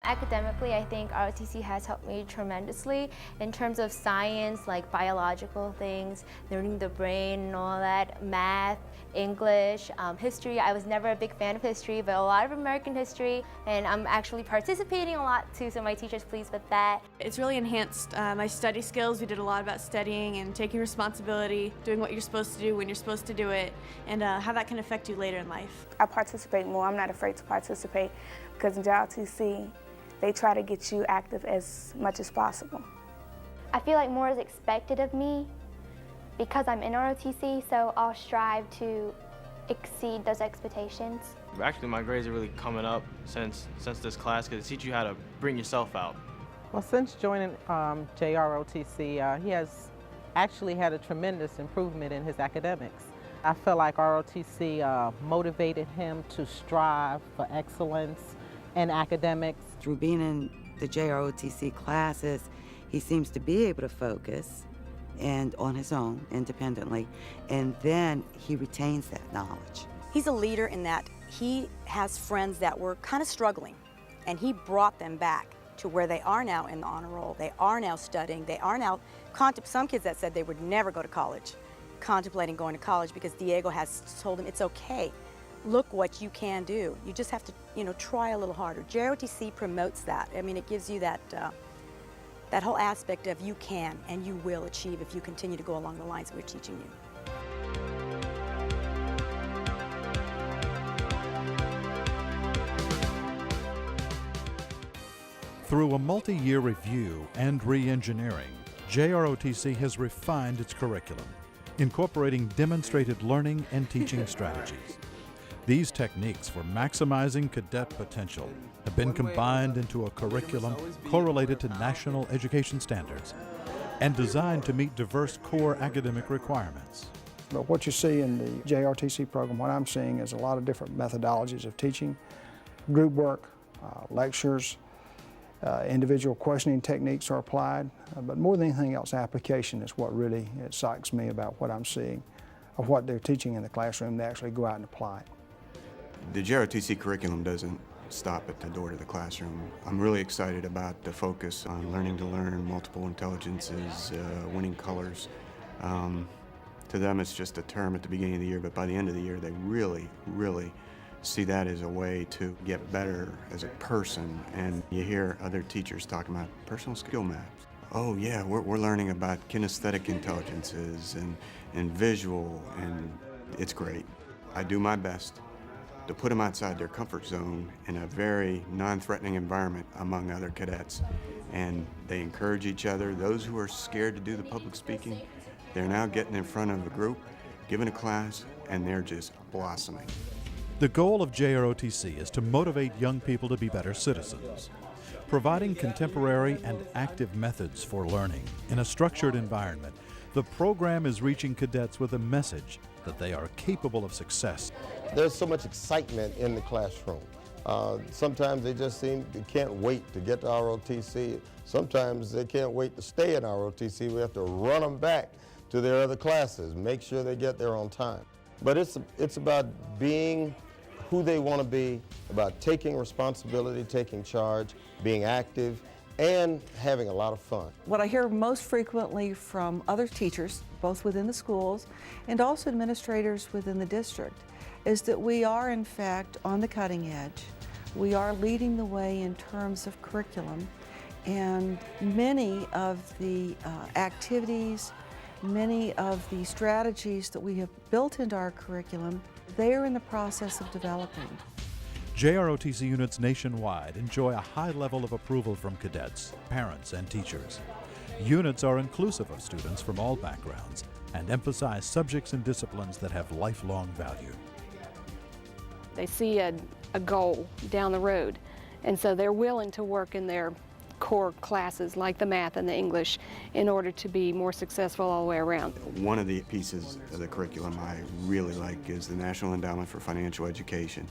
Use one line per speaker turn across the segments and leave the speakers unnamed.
Academically, I think ROTC has helped me tremendously in terms of science, like biological things, learning the brain and all that, math, English, history. I was never a big fan of history, but a lot of American history, and I'm actually participating a lot too, so my teacher's pleased with that.
It's really enhanced my study skills. We did a lot about studying and taking responsibility, doing what you're supposed to do when you're supposed to do it, and how that can affect you later in life.
I participate more. I'm not afraid to participate because in JROTC, they try to get you active as much as possible.
I feel like more is expected of me because I'm in ROTC, so I'll strive to exceed those expectations.
Actually, my grades are really coming up since this class because it teaches you how to bring yourself out.
Well, since joining JROTC, he has actually had a tremendous improvement in his academics. I feel like ROTC motivated him to strive for excellence in academics.
Through being in the JROTC classes, he seems to be able to focus and on his own, independently, and then he retains that knowledge.
He's a leader in that he has friends that were kind of struggling, and he brought them back to where they are now in the honor roll. They are now studying. They are now, some kids that said they would never go to college, contemplating going to college because Diego has told them it's okay. Look what you can do. You just have to, try a little harder. JROTC promotes that. I mean, it gives you that, that whole aspect of you can and you will achieve if you continue to go along the lines we're teaching you.
Through a multi-year review and re-engineering, JROTC has refined its curriculum, incorporating demonstrated learning and teaching strategies. These techniques for maximizing cadet potential have been combined into a curriculum correlated to national education standards and designed to meet diverse core academic requirements.
But what you see in the JROTC program, what I'm seeing is a lot of different methodologies of teaching, group work, lectures, individual questioning techniques are applied, but more than anything else, application is what really excites me about what I'm seeing, of what they're teaching in the classroom. They actually go out and apply it.
The JROTC curriculum doesn't stop at the door to the classroom. I'm really excited about the focus on learning to learn, multiple intelligences, winning colors. To them it's just a term at the beginning of the year, but by the end of the year they really, really see that as a way to get better as a person. And you hear other teachers talking about personal skill maps. Oh yeah, we're learning about kinesthetic intelligences and visual, and it's great. I do my best to put them outside their comfort zone in a very non-threatening environment among other cadets. And they encourage each other. Those who are scared to do the public speaking, they're now getting in front of a group, giving a class, and they're just blossoming.
The goal of JROTC is to motivate young people to be better citizens, providing contemporary and active methods for learning in a structured environment. The program is reaching cadets with a message that they are capable of success.
There's so much excitement in the classroom. Sometimes they just they can't wait to get to ROTC. Sometimes they can't wait to stay in ROTC. We have to run them back to their other classes, make sure they get there on time. But it's about being who they want to be, about taking responsibility, taking charge, being active, and having a lot of fun.
What I hear most frequently from other teachers, both within the schools and also administrators within the district, is that we are in fact on the cutting edge. We are leading the way in terms of curriculum, and many of the activities, many of the strategies that we have built into our curriculum, they are in the process of developing.
JROTC units nationwide enjoy a high level of approval from cadets, parents, and teachers. Units are inclusive of students from all backgrounds and emphasize subjects and disciplines that have lifelong value.
They see a goal down the road, and so they're willing to work in their core classes like the math and the English in order to be more successful all the way around. One
of the pieces of the curriculum I really like is the National Endowment for Financial Education.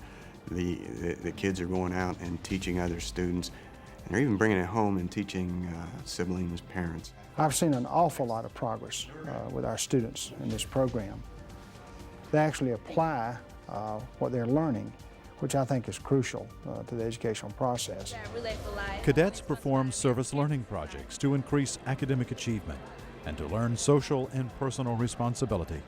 The kids are going out and teaching other students, and they're even bringing it home and teaching siblings, parents.
I've seen an awful lot of progress with our students in this program. They actually apply what they're learning which I think is crucial to the educational process.
Cadets perform service learning projects to increase academic achievement and to learn social and personal responsibility.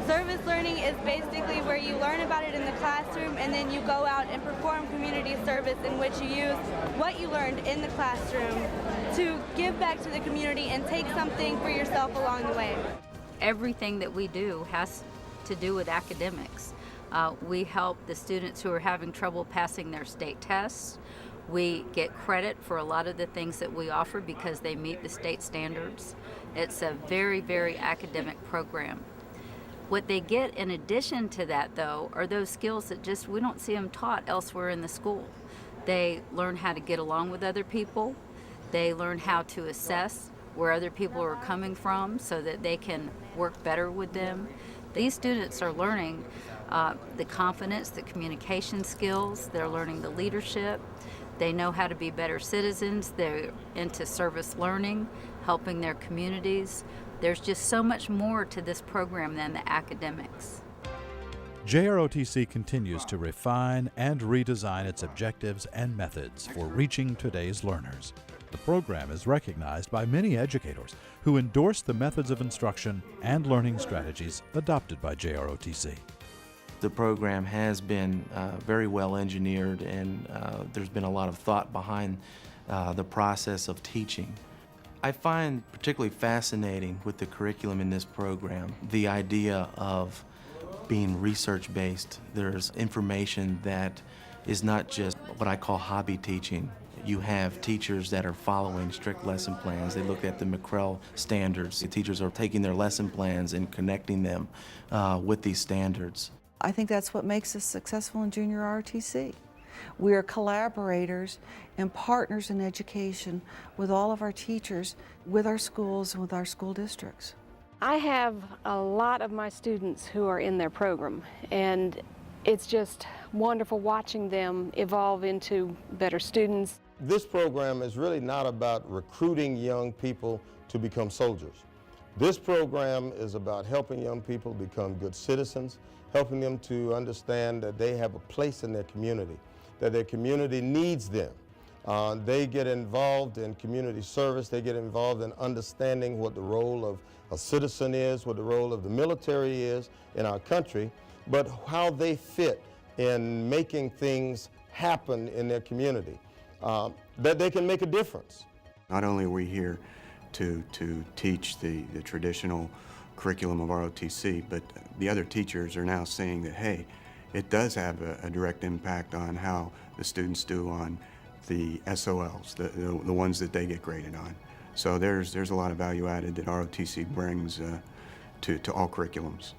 Service learning is basically where you learn about it in the classroom and then you go out and perform community service in which you use what you learned in the classroom to give back to the community and take something for yourself along the way.
Everything that we do has to do with academics. We help the students who are having trouble passing their state tests. We get credit for a lot of the things that we offer because they meet the state standards. It's a very, very academic program. What they get in addition to that, though, are those skills that we don't see them taught elsewhere in the school. They learn how to get along with other people. They learn how to assess where other people are coming from so that they can work better with them. These students are learning the confidence, the communication skills. They're learning the leadership. They know how to be better citizens. They're into service learning, helping their communities. There's just so much more to this program than the academics.
JROTC continues to refine and redesign its objectives and methods for reaching today's learners. The program is recognized by many educators who endorse the methods of instruction and learning strategies adopted by JROTC.
The program has been very well engineered, and there's been a lot of thought behind the process of teaching. I find particularly fascinating with the curriculum in this program the idea of being research-based. There's information that is not just what I call hobby teaching. You have teachers that are following strict lesson plans. They look at the McCrell standards. The teachers are taking their lesson plans and connecting them with these standards.
I think that's what makes us successful in junior ROTC. We are collaborators and partners in education with all of our teachers, with our schools, and with our school districts.
I have a lot of my students who are in their program, and it's just wonderful watching them evolve into better students.
This program is really not about recruiting young people to become soldiers. This program is about helping young people become good citizens, helping them to understand that they have a place in their community, that their community needs them. They get involved in community service. They get involved in understanding what the role of a citizen is, what the role of the military is in our country, but how they fit in making things happen in their community, that they can make a difference.
Not only are we here to teach the traditional curriculum of ROTC, but the other teachers are now seeing that, hey, it does have a direct impact on how the students do on the SOLs, the ones that they get graded on. So there's a lot of value added that ROTC brings to all curriculums.